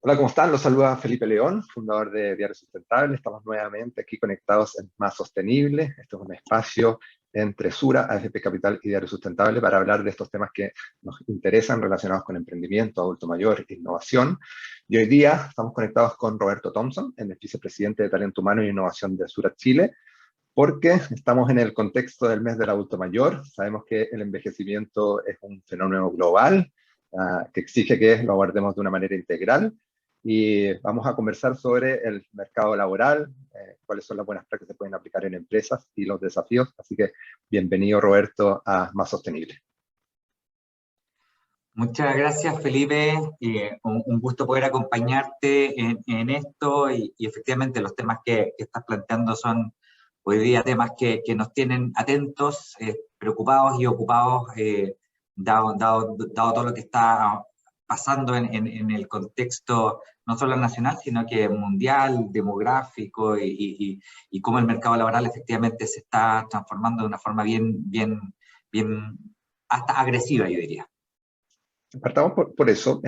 Hola, ¿cómo están? Los saluda Felipe León, fundador de Diario Sustentable. Estamos nuevamente aquí conectados en Más Sostenible. Este es un espacio entre Sura, AFP Capital y Diario Sustentable para hablar de estos temas que nos interesan relacionados con emprendimiento, adulto mayor, innovación. Y hoy día estamos conectados con Roberto Thompson, el vicepresidente de Talento Humano e Innovación de Sura Chile, porque estamos en el contexto del mes del adulto mayor. Sabemos que el envejecimiento es un fenómeno global que exige que lo abordemos de una manera integral. Y vamos a conversar sobre el mercado laboral, cuáles son las buenas prácticas que se pueden aplicar en empresas y los desafíos. Así que bienvenido, Roberto, a Más Sostenible. Muchas gracias, Felipe. Un gusto poder acompañarte en esto y efectivamente los temas que estás planteando son hoy día temas que nos tienen atentos, preocupados y ocupados, dado todo lo que está pasando en el contexto no solo nacional, sino que mundial, demográfico y cómo el mercado laboral efectivamente se está transformando de una forma bien hasta agresiva, yo diría. Partamos por eso.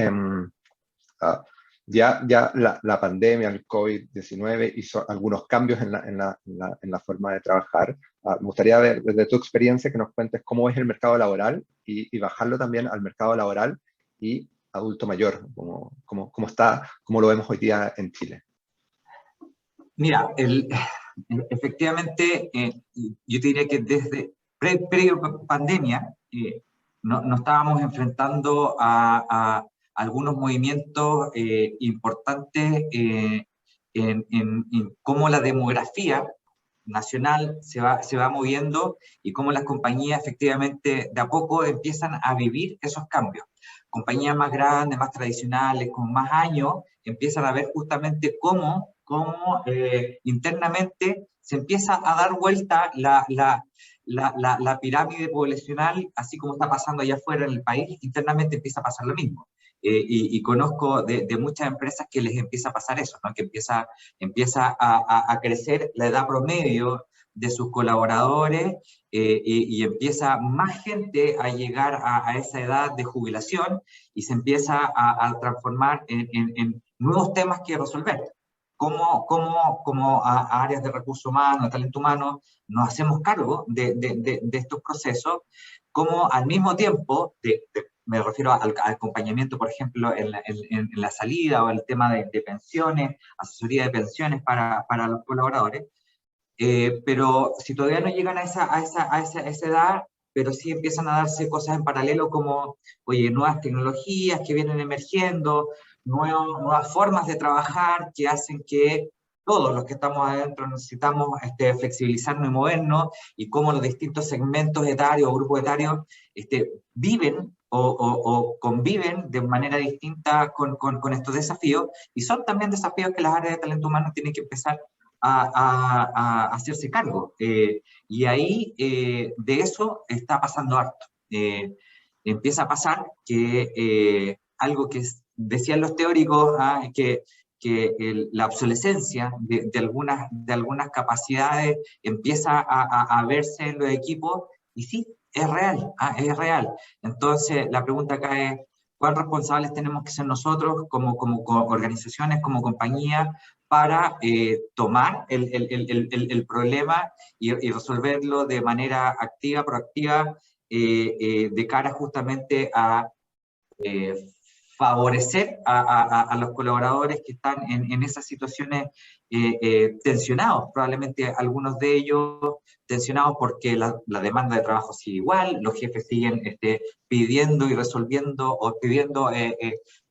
Ya la pandemia, el COVID-19 hizo algunos cambios en la forma de trabajar. Me gustaría ver desde tu experiencia que nos cuentes cómo es el mercado laboral y bajarlo también al mercado laboral y adulto mayor, cómo está, cómo lo vemos hoy día en Chile. Mira, efectivamente, yo te diría que desde pre-pandemia no estábamos enfrentando a algunos movimientos importantes en cómo la demografía nacional se va moviendo y cómo las compañías efectivamente de a poco empiezan a vivir esos cambios. Compañías más grandes, más tradicionales, con más años, empiezan a ver justamente cómo internamente se empieza a dar vuelta la pirámide poblacional, así como está pasando allá afuera en el país, internamente empieza a pasar lo mismo. Y conozco de muchas empresas que les empieza a pasar eso, ¿no? Que empieza a crecer la edad promedio de sus colaboradores y empieza más gente a llegar a esa edad de jubilación y se empieza a transformar en nuevos temas que resolver. Como a áreas de recursos humanos, de talento humano, nos hacemos cargo de estos procesos, como al mismo tiempo, me refiero al acompañamiento, por ejemplo, en la salida o el tema de pensiones, asesoría de pensiones para los colaboradores, pero si todavía no llegan a esa edad, pero sí empiezan a darse cosas en paralelo como, oye, nuevas tecnologías que vienen emergiendo, nuevas formas de trabajar que hacen que todos los que estamos adentro necesitamos flexibilizarnos y movernos, y cómo los distintos segmentos etarios o grupos etarios viven o conviven de manera distinta con estos desafíos, y son también desafíos que las áreas de talento humano tienen que empezar a hacerse cargo. Y ahí de eso está pasando harto. Empieza a pasar que algo que decían los teóricos, que la obsolescencia de algunas capacidades empieza a verse en los equipos, y sí, es real, es real. Entonces la pregunta acá es, ¿cuán responsables tenemos que ser nosotros como organizaciones, como compañías, para tomar el problema y resolverlo de manera activa, proactiva, de cara justamente a favorecer a los colaboradores que están en esas situaciones tensionados, probablemente algunos de ellos tensionados porque la demanda de trabajo sigue igual, los jefes siguen pidiendo y resolviendo o pidiendo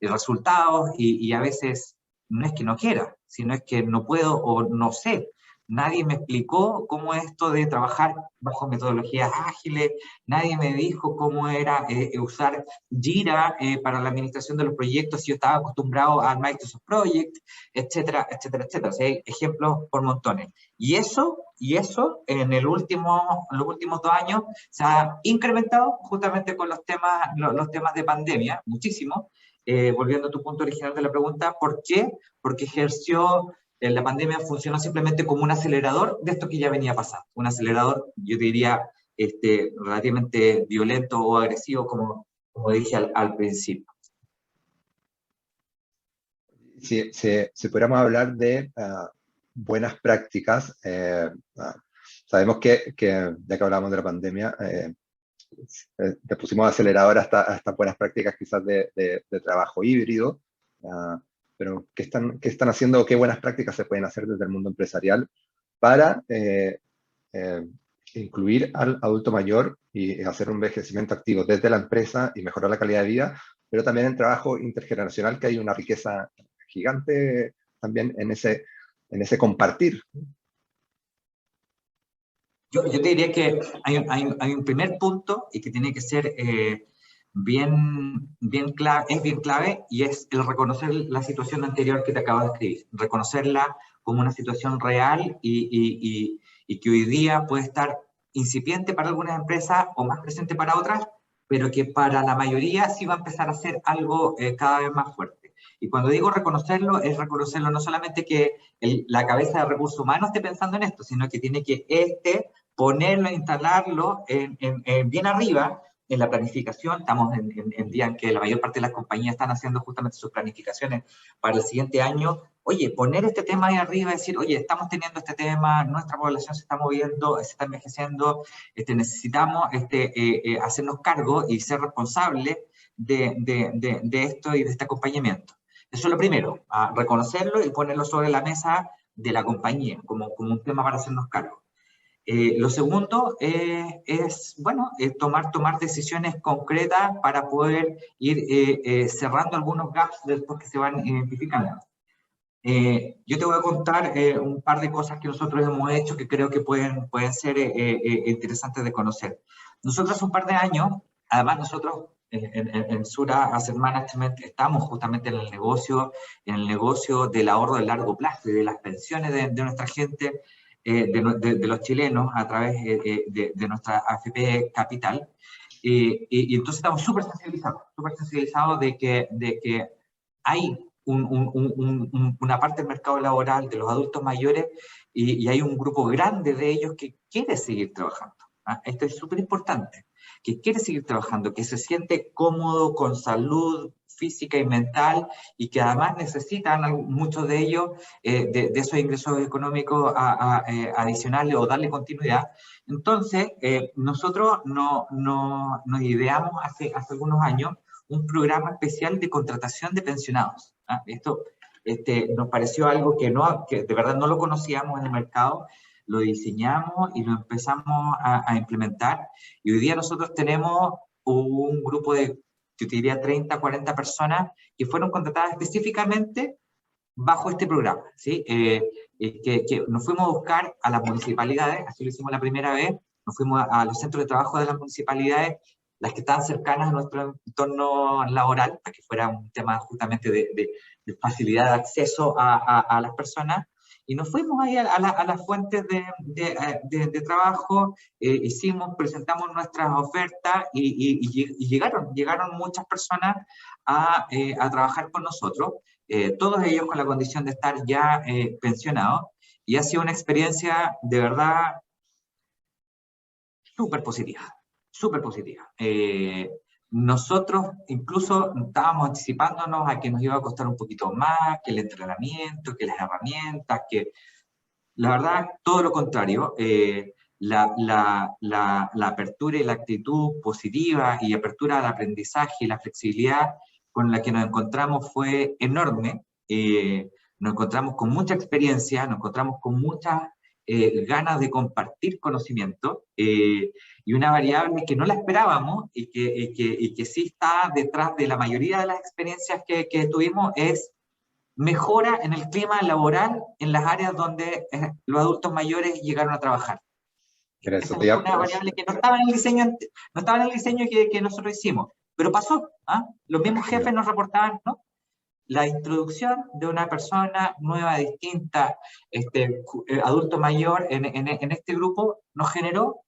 resultados, y a veces no es que no quiera, sino es que no puedo o no sé. Nadie me explicó cómo es esto de trabajar bajo metodologías ágiles, nadie me dijo cómo era usar Jira para la administración de los proyectos si yo estaba acostumbrado al Microsoft Project, etcétera, etcétera, etcétera. O sea, hay ejemplos por montones. Y eso en los últimos 2 años se ha incrementado justamente con los temas de pandemia, muchísimo. Volviendo a tu punto original de la pregunta, ¿por qué? Porque la pandemia funcionó simplemente como un acelerador de esto que ya venía pasando. Un acelerador, yo diría, relativamente violento o agresivo, como dije al principio. si pudiéramos hablar de buenas prácticas, sabemos que, ya que hablamos de la pandemia, le pusimos acelerador a estas buenas prácticas quizás de trabajo híbrido, pero ¿qué están haciendo o qué buenas prácticas se pueden hacer desde el mundo empresarial para incluir al adulto mayor y hacer un envejecimiento activo desde la empresa y mejorar la calidad de vida, pero también en trabajo intergeneracional, que hay una riqueza gigante también en ese compartir? Yo te diría que hay un primer punto y que tiene que ser bien clave, y es el reconocer la situación anterior que te acabo de escribir, reconocerla como una situación real y que hoy día puede estar incipiente para algunas empresas o más presente para otras, pero que para la mayoría sí va a empezar a ser algo cada vez más fuerte. Y cuando digo reconocerlo, es reconocerlo no solamente que la cabeza de recursos humanos esté pensando en esto, sino que tiene que ponerlo, instalarlo bien arriba en la planificación. Estamos en día en que la mayor parte de las compañías están haciendo justamente sus planificaciones para el siguiente año. Oye, poner este tema ahí arriba, decir, oye, estamos teniendo este tema, nuestra población se está moviendo, se está envejeciendo, necesitamos hacernos cargo y ser responsables de esto y de este acompañamiento. Eso es lo primero, reconocerlo y ponerlo sobre la mesa de la compañía como un tema para hacernos cargo. Lo segundo es bueno, tomar decisiones concretas para poder ir cerrando algunos gaps después que se van identificando. Yo te voy a contar un par de cosas que nosotros hemos hecho que creo que pueden ser interesantes de conocer. Nosotros hace un par de años, además nosotros en Sura Asset Management estamos justamente en el negocio del ahorro de largo plazo y de las pensiones de nuestra gente, de los chilenos a través de nuestra AFP Capital. Y entonces estamos súper sensibilizados de que hay una parte del mercado laboral de los adultos mayores y hay un grupo grande de ellos que quiere seguir trabajando. Esto es súper importante, que quiere seguir trabajando, que se siente cómodo con salud física y mental y que además necesitan muchos de ellos de esos ingresos económicos adicionales o darle continuidad. Entonces, nosotros nos ideamos hace algunos años un programa especial de contratación de pensionados. Esto nos pareció algo que de verdad no lo conocíamos en el mercado, lo diseñamos y lo empezamos a implementar, y hoy día nosotros tenemos un grupo de, yo te diría, 30, 40 personas que fueron contratadas específicamente bajo este programa, ¿sí? Que nos fuimos a buscar a las municipalidades, así lo hicimos la primera vez, nos fuimos a los centros de trabajo de las municipalidades, las que estaban cercanas a nuestro entorno laboral, para que fuera un tema justamente de facilidad de acceso a las personas, y nos fuimos ahí a las fuentes de trabajo, presentamos nuestras ofertas y llegaron muchas personas a trabajar con nosotros, todos ellos con la condición de estar ya pensionados, y ha sido una experiencia de verdad súper positiva, súper positiva. Nosotros incluso estábamos anticipándonos a que nos iba a costar un poquito más, que el entrenamiento, que las herramientas, que la verdad, todo lo contrario. La apertura y la actitud positiva y apertura al aprendizaje y la flexibilidad con la que nos encontramos fue enorme. Nos encontramos con mucha experiencia, nos encontramos con muchas ganas de compartir conocimiento, y una variable que no la esperábamos y que sí está detrás de la mayoría de las experiencias que tuvimos es mejora en el clima laboral en las áreas donde los adultos mayores llegaron a trabajar. Esa es una variable que no estaba en el diseño, no estaba en el diseño que nosotros hicimos, pero pasó. Los mismos jefes nos reportaban, ¿no? La introducción de una persona nueva, distinta, adulto mayor en este grupo nos generó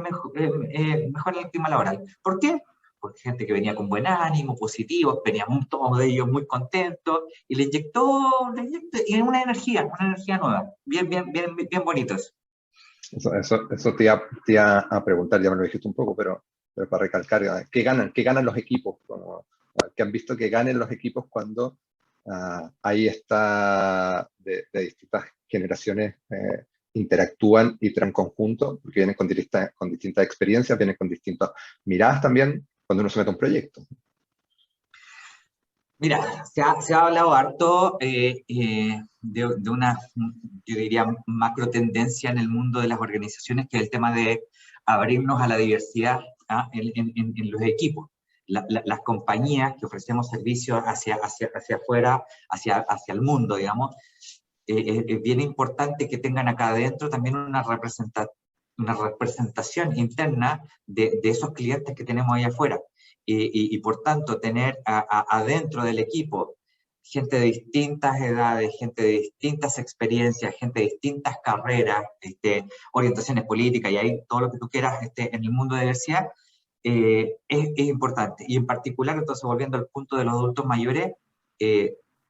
mejor el clima laboral. ¿Por qué? Porque gente que venía con buen ánimo, positivos, venían todos de ellos muy contentos, y le inyectó y una energía nueva, bien bonitos. Eso te iba a preguntar, ya me lo dijiste un poco, pero para recalcar, ¿qué ganan los equipos? ¿Qué han visto que ganen los equipos cuando ahí está de distintas generaciones, interactúan y traen conjunto, porque vienen con distintas experiencias, vienen con distintas miradas también, cuando uno se mete a un proyecto. Mira, se ha hablado harto de una, yo diría, macro tendencia en el mundo de las organizaciones, que es el tema de abrirnos a la diversidad en los equipos. Las compañías que ofrecemos servicios hacia afuera, hacia el mundo, digamos, es bien importante que tengan acá adentro también una representación interna de esos clientes que tenemos ahí afuera. Y por tanto, tener adentro del equipo gente de distintas edades, gente de distintas experiencias, gente de distintas carreras, orientaciones políticas, y ahí todo lo que tú quieras en el mundo de diversidad, es importante. Y en particular, entonces, volviendo al punto de los adultos mayores,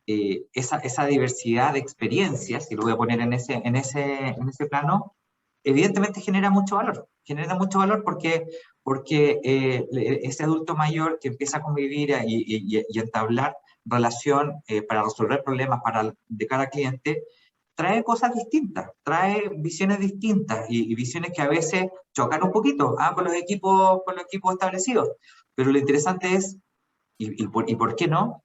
esa diversidad de experiencias, y lo voy a poner en ese plano, evidentemente genera mucho valor porque ese adulto mayor que empieza a convivir y entablar relación para resolver problemas de cada cliente, trae cosas distintas, trae visiones distintas y visiones que a veces chocan un poquito con los equipos establecidos. Pero lo interesante es, ¿y por qué no?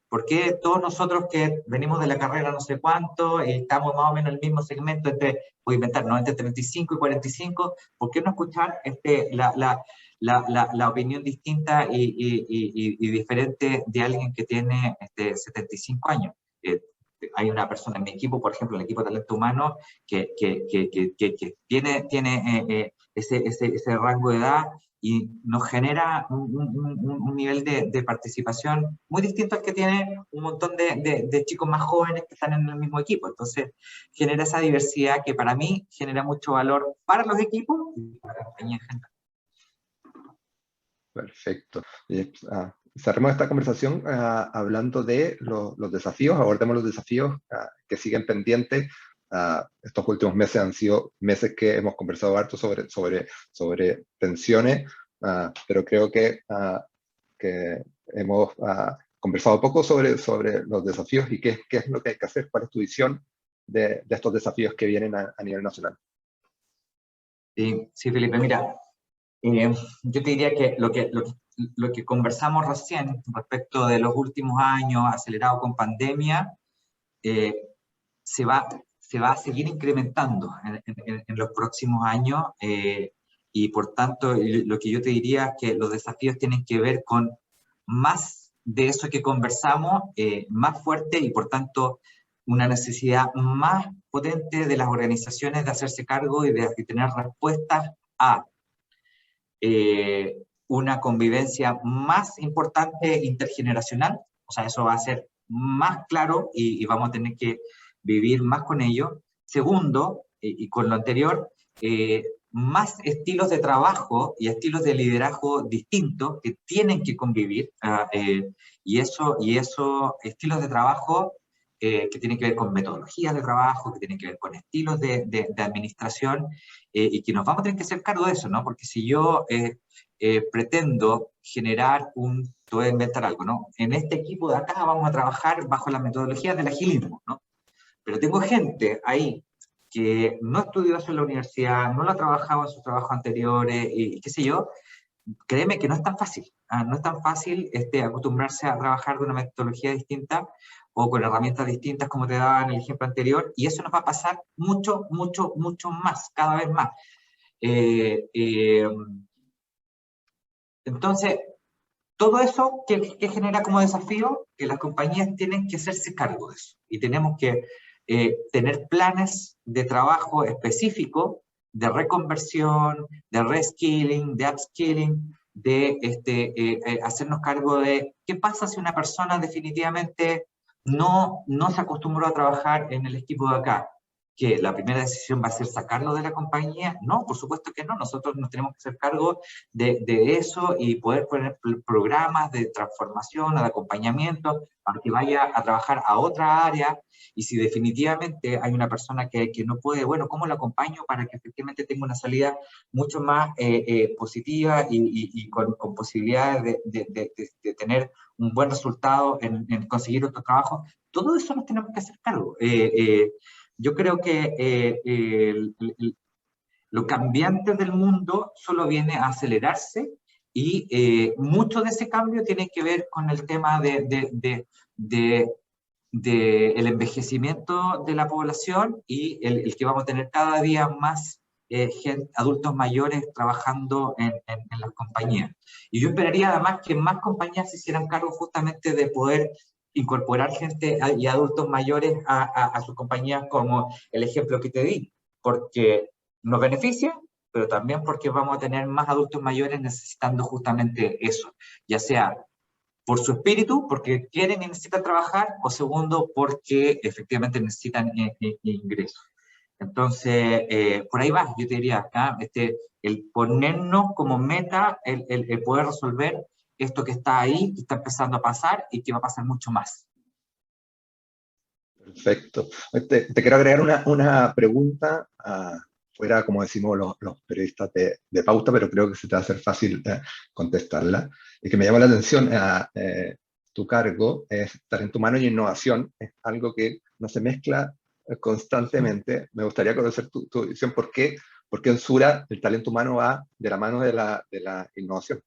¿Por qué todos nosotros que venimos de la carrera no sé cuánto, y estamos más o menos en el mismo segmento, voy a inventar, ¿no? Entre 35 y 45, ¿por qué no escuchar la opinión distinta y diferente de alguien que tiene 75 años? Hay una persona en mi equipo, por ejemplo, en el equipo de talento humano, que tiene ese rango de edad, y nos genera un nivel de participación muy distinto al que tiene un montón de chicos más jóvenes que están en el mismo equipo. Entonces, genera esa diversidad que para mí genera mucho valor para los equipos y para la compañía en general. Perfecto. Cerremos esta conversación hablando de los desafíos, abordemos los desafíos que siguen pendientes. Estos últimos meses han sido meses que hemos conversado harto sobre tensiones, pero creo que hemos conversado poco sobre los desafíos y qué es lo que hay que hacer, cuál es tu visión de estos desafíos que vienen a nivel nacional. Sí, Felipe, mira, yo te diría que lo que conversamos recién respecto de los últimos años, acelerado con pandemia, se va a seguir incrementando en los próximos años, y por tanto lo que yo te diría es que los desafíos tienen que ver con más de eso que conversamos, más fuerte, y por tanto una necesidad más potente de las organizaciones de hacerse cargo y de tener respuestas a una convivencia más importante intergeneracional. O sea, eso va a ser más claro y vamos a tener que vivir más con ello. Segundo, y con lo anterior, más estilos de trabajo y estilos de liderazgo distintos que tienen que convivir, y eso estilos de trabajo que tienen que ver con metodologías de trabajo, que tienen que ver con estilos de administración, y que nos vamos a tener que hacer cargo de eso, ¿no? Porque si yo pretendo generar te voy a inventar algo, ¿no? En este equipo de acá vamos a trabajar bajo la metodología del agilismo, ¿no? Pero tengo gente ahí que no estudió eso en la universidad, no lo ha trabajado en sus trabajos anteriores, y qué sé yo. Créeme que no es tan fácil, no es tan fácil acostumbrarse a trabajar de una metodología distinta o con herramientas distintas, como te daba en el ejemplo anterior, y eso nos va a pasar mucho más, cada vez más. Entonces, todo eso que genera como desafío, que las compañías tienen que hacerse cargo de eso, y tenemos que tener planes de trabajo específicos, de reconversión, de reskilling, de upskilling, de hacernos cargo de qué pasa si una persona definitivamente no se acostumbró a trabajar en el equipo de acá. ¿Que la primera decisión va a ser sacarlo de la compañía? No, por supuesto que no. Nosotros nos tenemos que hacer cargo de eso y poder poner programas de transformación, de acompañamiento, para que vaya a trabajar a otra área. Y si definitivamente hay una persona que no puede, bueno, ¿cómo lo acompaño para que efectivamente tenga una salida mucho más positiva y con posibilidades de tener un buen resultado en conseguir otro trabajo? Todo eso nos tenemos que hacer cargo. Yo creo que lo cambiante del mundo solo viene a acelerarse y mucho de ese cambio tiene que ver con el tema el envejecimiento de la población y el que vamos a tener cada día más adultos mayores trabajando en las compañías. Y yo esperaría además que más compañías se hicieran cargo justamente de poder incorporar gente y adultos mayores a sus compañías, como el ejemplo que te di, porque nos beneficia, pero también porque vamos a tener más adultos mayores necesitando justamente eso, ya sea por su espíritu, porque quieren y necesitan trabajar, o segundo, porque efectivamente necesitan ingresos. Entonces, por ahí va, yo te diría, el ponernos como meta, el poder resolver esto que está ahí, que está empezando a pasar y que va a pasar mucho más. Perfecto. Te quiero agregar una pregunta, fuera, como decimos los periodistas de pauta, pero creo que se te va a hacer fácil contestarla. Y que me llama la atención, tu cargo es talento humano y innovación, es algo que no se mezcla constantemente. Me gustaría conocer tu visión, ¿por qué en Sura el talento humano va de la mano de la innovación?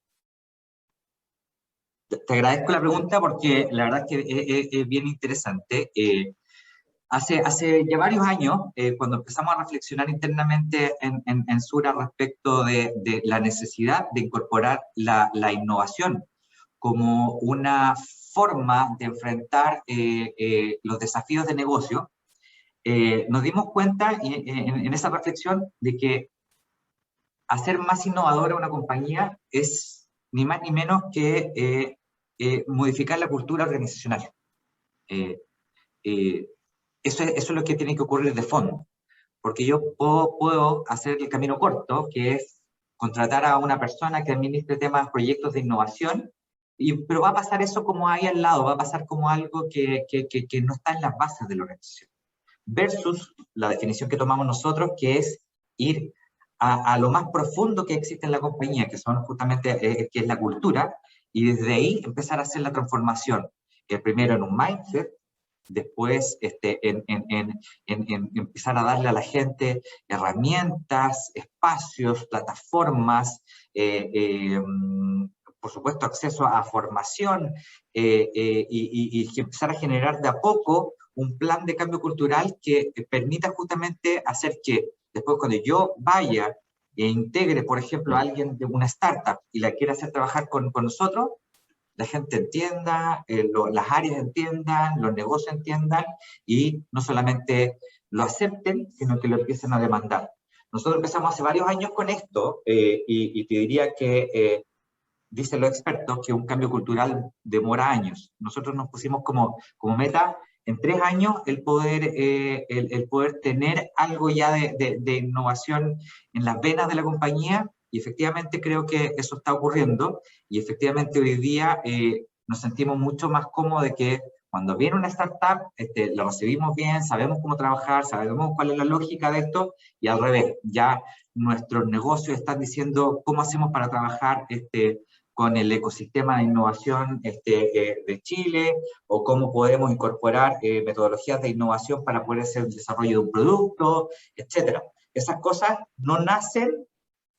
Te agradezco la pregunta porque la verdad es que es bien interesante. Hace ya varios años, cuando empezamos a reflexionar internamente en Sura respecto de la necesidad de incorporar la innovación como una forma de enfrentar los desafíos de negocio, nos dimos cuenta en esa reflexión de que hacer más innovadora una compañía es ni más ni menos que modificar la cultura organizacional. Eh, eh, eso es lo que tiene que ocurrir de fondo, porque yo puedo hacer el camino corto, que es contratar a una persona que administre temas, proyectos de innovación, pero va a pasar eso como ahí al lado, va a pasar como algo que no está en las bases de la organización. Versus la definición que tomamos nosotros, que es ir a lo más profundo que existe en la compañía, que son justamente, que es la cultura, y desde ahí empezar a hacer la transformación, primero en un mindset, después en empezar a darle a la gente herramientas, espacios, plataformas, por supuesto acceso a formación, y empezar a generar de a poco un plan de cambio cultural que permita justamente hacer que después cuando yo vaya e integre, por ejemplo, a alguien de una startup y la quiera hacer trabajar con nosotros, la gente entienda, las áreas entiendan, los negocios entiendan y no solamente lo acepten, sino que lo empiecen a demandar. Nosotros empezamos hace varios años con esto y te diría que dicen los expertos que un cambio cultural demora años. Nosotros nos pusimos como meta en 3 años el poder tener algo ya de innovación en las venas de la compañía, y efectivamente creo que eso está ocurriendo, y efectivamente hoy día nos sentimos mucho más cómodos de que cuando viene una startup, lo recibimos bien, sabemos cómo trabajar, sabemos cuál es la lógica de esto, y al revés, ya nuestros negocios están diciendo cómo hacemos para trabajar con el ecosistema de innovación de Chile, o cómo podemos incorporar metodologías de innovación para poder hacer el desarrollo de un producto, etc. Esas cosas no nacen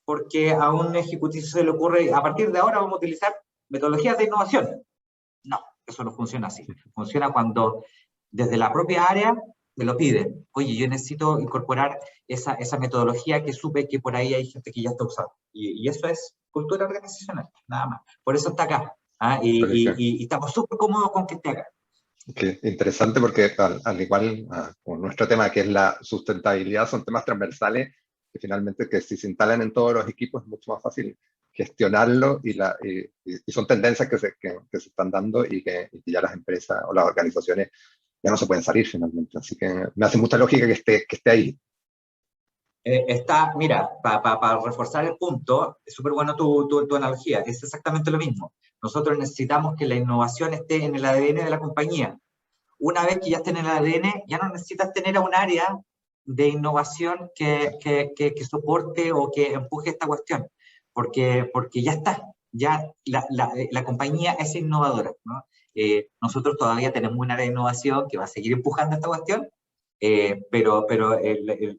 porque a un ejecutivo se le ocurre, a partir de ahora vamos a utilizar metodologías de innovación. No, eso no funciona así. Funciona cuando desde la propia área me lo piden. Oye, yo necesito incorporar esa metodología que supe que por ahí hay gente que ya está usando. Y eso es cultura organizacional, nada más. Por eso está acá. Y estamos súper cómodos con que esté acá. Qué interesante, porque al igual con nuestro tema, que es la sustentabilidad, son temas transversales que finalmente, que si se instalan en todos los equipos es mucho más fácil gestionarlo, y son tendencias que se están dando y que ya las empresas o las organizaciones ya no se pueden salir finalmente. Así que me hace mucha lógica que esté ahí. Mira, para reforzar el punto, es súper bueno tu analogía, es exactamente lo mismo. Nosotros necesitamos que la innovación esté en el ADN de la compañía. Una vez que ya esté en el ADN, ya no necesitas tener a un área de innovación que soporte o que empuje esta cuestión, porque ya está, ya la compañía es innovadora, ¿no? Nosotros todavía tenemos un área de innovación que va a seguir empujando esta cuestión, pero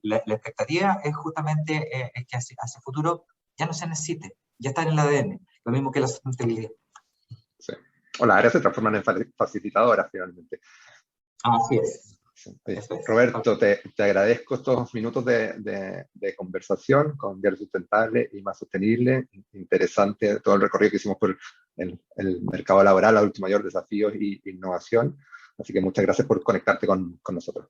la expectativa es justamente es que hacia futuro ya no se necesite, ya está en el ADN, lo mismo que la sustentabilidad. Sí. O las áreas se transforman en facilitadoras finalmente. Así es. Sí. Roberto, te agradezco estos minutos de conversación con Diario Sustentable y Más Sostenible. Interesante todo el recorrido que hicimos por el mercado laboral, adulto mayor, desafíos e innovación. Así que muchas gracias por conectarte con nosotros.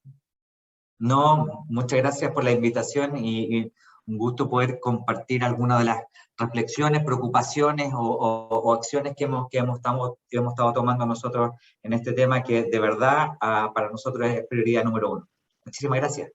No, muchas gracias por la invitación y un gusto poder compartir algunas de las reflexiones, preocupaciones o acciones que hemos estado tomando nosotros en este tema que de verdad para nosotros es prioridad número 1. Muchísimas gracias.